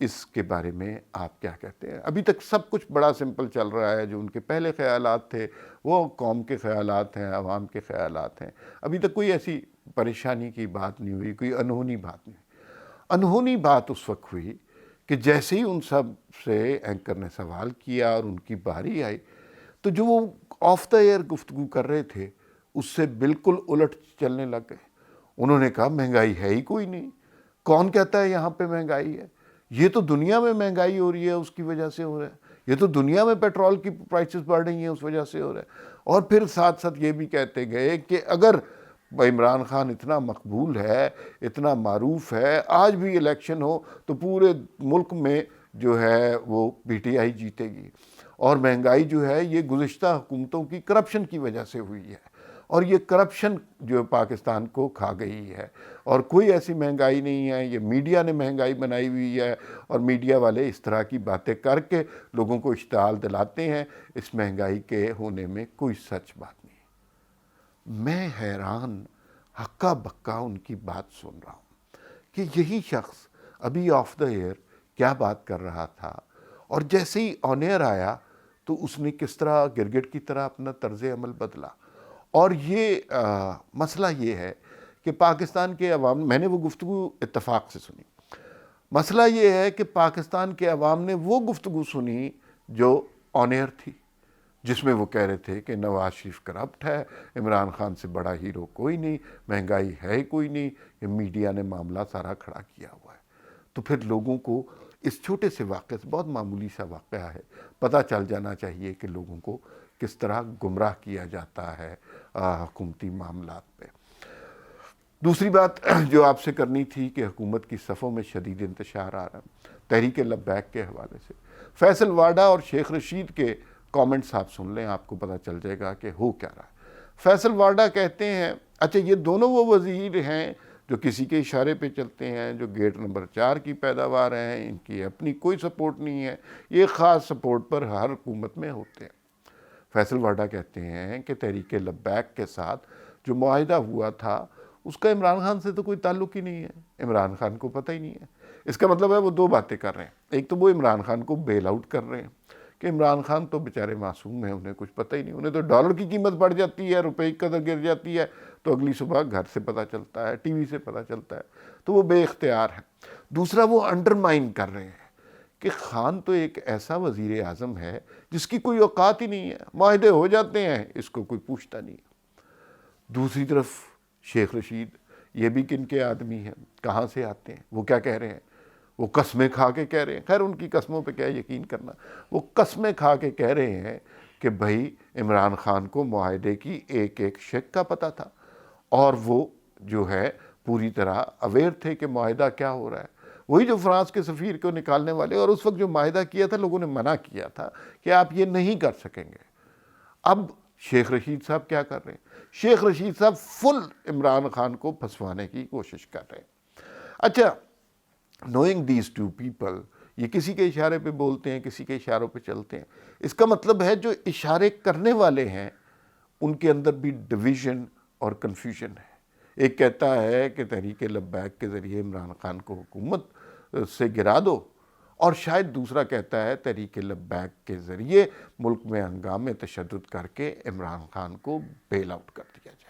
اس کے بارے میں آپ کیا کہتے ہیں؟ ابھی تک سب کچھ بڑا سمپل چل رہا ہے، جو ان کے پہلے خیالات تھے وہ قوم کے خیالات ہیں، عوام کے خیالات ہیں، ابھی تک کوئی ایسی پریشانی کی بات نہیں ہوئی، کوئی انہونی بات نہیں ہوئی۔ انہونی بات اس وقت ہوئی کہ جیسے ہی ان سب سے اینکر نے سوال کیا اور ان کی باری آئی تو جو وہ آف دا ایئر گفتگو کر رہے تھے اس سے بالکل الٹ چلنے لگ گئے۔ انہوں نے کہا مہنگائی ہے ہی کوئی نہیں، کون کہتا ہے یہاں پہ مہنگائی ہے؟ یہ تو دنیا میں مہنگائی ہو رہی ہے اس کی وجہ سے ہو رہا ہے، یہ تو دنیا میں پیٹرول کی پرائسز بڑھ رہی ہیں اس وجہ سے ہو رہا ہے۔ اور پھر ساتھ ساتھ یہ بھی کہتے گئے کہ اگر عمران خان اتنا مقبول ہے، اتنا معروف ہے، آج بھی الیکشن ہو تو پورے ملک میں جو ہے وہ پی ٹی آئی جیتے گی، اور مہنگائی جو ہے یہ گزشتہ حکومتوں کی کرپشن کی وجہ سے ہوئی ہے، اور یہ کرپشن جو پاکستان کو کھا گئی ہے، اور کوئی ایسی مہنگائی نہیں ہے، یہ میڈیا نے مہنگائی بنائی ہوئی ہے، اور میڈیا والے اس طرح کی باتیں کر کے لوگوں کو اشتعال دلاتے ہیں۔ اس مہنگائی کے ہونے میں کوئی سچ بات نہیں۔ میں حیران ہکا بکا ان کی بات سن رہا ہوں کہ یہی شخص ابھی آف دا ایئر کیا بات کر رہا تھا، اور جیسے ہی آن ایئر آیا تو اس نے کس طرح گرگٹ کی طرح اپنا طرز عمل بدلا۔ اور یہ مسئلہ یہ ہے کہ پاکستان کے عوام، میں نے وہ گفتگو اتفاق سے سنی، مسئلہ یہ ہے کہ پاکستان کے عوام نے وہ گفتگو سنی جو آن ایئر تھی، جس میں وہ کہہ رہے تھے کہ نواز شریف کرپٹ ہے، عمران خان سے بڑا ہیرو کوئی نہیں، مہنگائی ہے کوئی نہیں، یہ میڈیا نے معاملہ سارا کھڑا کیا ہوا ہے۔ تو پھر لوگوں کو اس چھوٹے سے واقعے سے، بہت معمولی سا واقعہ ہے، پتہ چل جانا چاہیے کہ لوگوں کو کس طرح گمراہ کیا جاتا ہے حکومتی معاملات پہ۔ دوسری بات جو آپ سے کرنی تھی کہ حکومت کی صفوں میں شدید انتشار آ رہا ہے تحریک لبیک کے حوالے سے، فیصل واڈا اور شیخ رشید کے کامنٹس آپ سن لیں، آپ کو پتہ چل جائے گا کہ ہو کیا رہا ہے۔ فیصل واڈا کہتے ہیں، اچھا یہ دونوں وہ وزیر ہیں جو کسی کے اشارے پہ چلتے ہیں، جو گیٹ نمبر 4 کی پیداوار ہیں، ان کی اپنی کوئی سپورٹ نہیں ہے، یہ خاص سپورٹ پر ہر حکومت میں ہوتے ہیں۔ فیصل واڈا کہتے ہیں کہ تحریک لبیک کے ساتھ جو معاہدہ ہوا تھا اس کا عمران خان سے تو کوئی تعلق ہی نہیں ہے، عمران خان کو پتہ ہی نہیں ہے۔ اس کا مطلب ہے وہ دو باتیں کر رہے ہیں، ایک تو وہ عمران خان کو بیل آؤٹ کر رہے ہیں کہ عمران خان تو بیچارے معصوم ہیں، انہیں کچھ پتہ ہی نہیں، انہیں تو ڈالر کی قیمت بڑھ جاتی ہے، روپے کی قدر گر جاتی ہے تو اگلی صبح گھر سے پتہ چلتا ہے، ٹی وی سے پتہ چلتا ہے، تو وہ بے اختیار ہے۔ دوسرا وہ انڈرمائن کر رہے ہیں کہ خان تو ایک ایسا وزیر اعظم ہے جس کی کوئی اوقات ہی نہیں ہے، معاہدے ہو جاتے ہیں اس کو کوئی پوچھتا نہیں ہے۔ دوسری طرف شیخ رشید، یہ بھی کن کے آدمی ہیں، کہاں سے آتے ہیں، وہ کیا کہہ رہے ہیں؟ وہ قسمیں کھا کے کہہ رہے ہیں، خیر ان کی قسموں پہ کیا یقین کرنا، وہ قسمیں کھا کے کہہ رہے ہیں کہ بھائی عمران خان کو معاہدے کی ایک ایک شق کا پتہ تھا، اور وہ جو ہے پوری طرح اویئر تھے کہ معاہدہ کیا ہو رہا ہے۔ وہی جو فرانس کے سفیر کو نکالنے والے، اور اس وقت جو معاہدہ کیا تھا لوگوں نے منع کیا تھا کہ آپ یہ نہیں کر سکیں گے۔ اب شیخ رشید صاحب کیا کر رہے ہیں؟ شیخ رشید صاحب فل عمران خان کو پھنسوانے کی کوشش کر رہے ہیں۔ اچھا، نوئنگ دیز ٹو پیپل، یہ کسی کے اشارے پہ بولتے ہیں، کسی کے اشاروں پہ چلتے ہیں، اس کا مطلب ہے جو اشارے کرنے والے ہیں ان کے اندر بھی ڈویژن اور کنفیوژن ہے۔ ایک کہتا ہے کہ تحریک لبیک کے ذریعے عمران خان کو حکومت سے گرا دو، اور شاید دوسرا کہتا ہے تحریک لبیک کے ذریعے ملک میں ہنگامے تشدد کر کے عمران خان کو بیل آؤٹ کر دیا جائے۔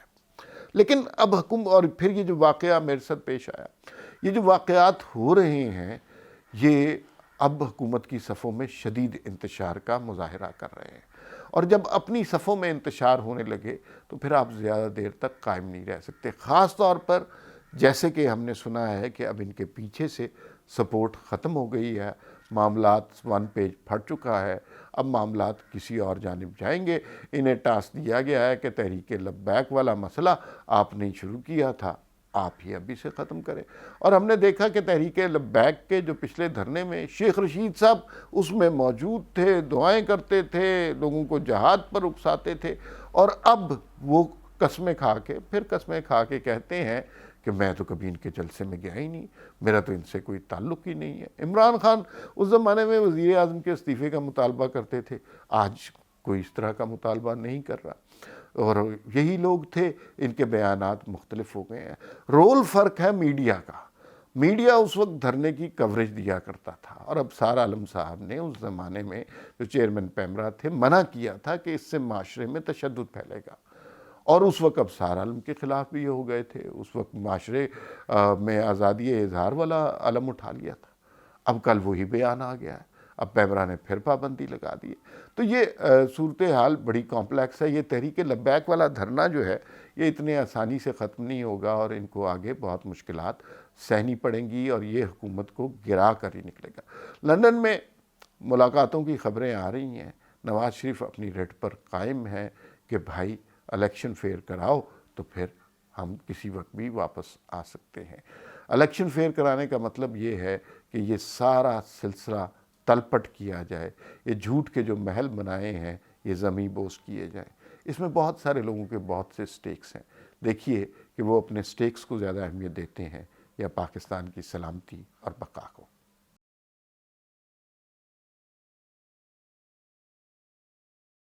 لیکن اب اور پھر یہ جو واقعہ میرے ساتھ پیش آیا، یہ جو واقعات ہو رہے ہیں یہ اب حکومت کی صفوں میں شدید انتشار کا مظاہرہ کر رہے ہیں، اور جب اپنی صفوں میں انتشار ہونے لگے تو پھر آپ زیادہ دیر تک قائم نہیں رہ سکتے، خاص طور پر جیسے کہ ہم نے سنا ہے کہ اب ان کے پیچھے سے سپورٹ ختم ہو گئی ہے، معاملات 1 پیج پھٹ چکا ہے، اب معاملات کسی اور جانب جائیں گے۔ انہیں ٹاسک دیا گیا ہے کہ تحریک لبیک والا مسئلہ آپ نے شروع کیا تھا، آپ ہی ابھی سے ختم کریں۔ اور ہم نے دیکھا کہ تحریک لبیک کے جو پچھلے دھرنے میں شیخ رشید صاحب اس میں موجود تھے، دعائیں کرتے تھے، لوگوں کو جہاد پر اکساتے تھے، اور اب وہ قسمیں کھا کے کہتے ہیں کہ میں تو کبھی ان کے جلسے میں گیا ہی نہیں، میرا تو ان سے کوئی تعلق ہی نہیں ہے۔ عمران خان اس زمانے میں وزیر اعظم کے استعفے کا مطالبہ کرتے تھے، آج کوئی اس طرح کا مطالبہ نہیں کر رہا، اور یہی لوگ تھے، ان کے بیانات مختلف ہو گئے ہیں۔ رول فرق ہے میڈیا کا، میڈیا اس وقت دھرنے کی کوریج دیا کرتا تھا، اور اب سار عالم صاحب نے اس زمانے میں جو چیئرمین پیمرا تھے منع کیا تھا کہ اس سے معاشرے میں تشدد پھیلے گا، اور اس وقت اب سار عالم کے خلاف بھی یہ ہو گئے تھے، اس وقت معاشرے میں آزادی اظہار والا علم اٹھا لیا تھا۔ اب کل وہی بیان آ گیا ہے، اب پیمرا نے پھر پابندی لگا دی ہے۔ تو یہ صورتحال بڑی کمپلیکس ہے۔ یہ تحریک لبیک والا دھرنا جو ہے یہ اتنے آسانی سے ختم نہیں ہوگا، اور ان کو آگے بہت مشکلات سہنی پڑیں گی، اور یہ حکومت کو گرا کر ہی نکلے گا۔ لندن میں ملاقاتوں کی خبریں آ رہی ہیں، نواز شریف اپنی رٹ پر قائم ہے کہ بھائی الیکشن فیئر کراؤ تو پھر ہم کسی وقت بھی واپس آ سکتے ہیں۔ الیکشن فیئر کرانے کا مطلب یہ ہے کہ یہ سارا سلسلہ تلپٹ کیا جائے، یہ جھوٹ کے جو محل بنائے ہیں یہ زمیں بوس کیے جائیں۔ اس میں بہت سارے لوگوں کے بہت سے سٹیکس ہیں، دیکھیے کہ وہ اپنے سٹیکس کو زیادہ اہمیت دیتے ہیں یا پاکستان کی سلامتی اور بقا کو۔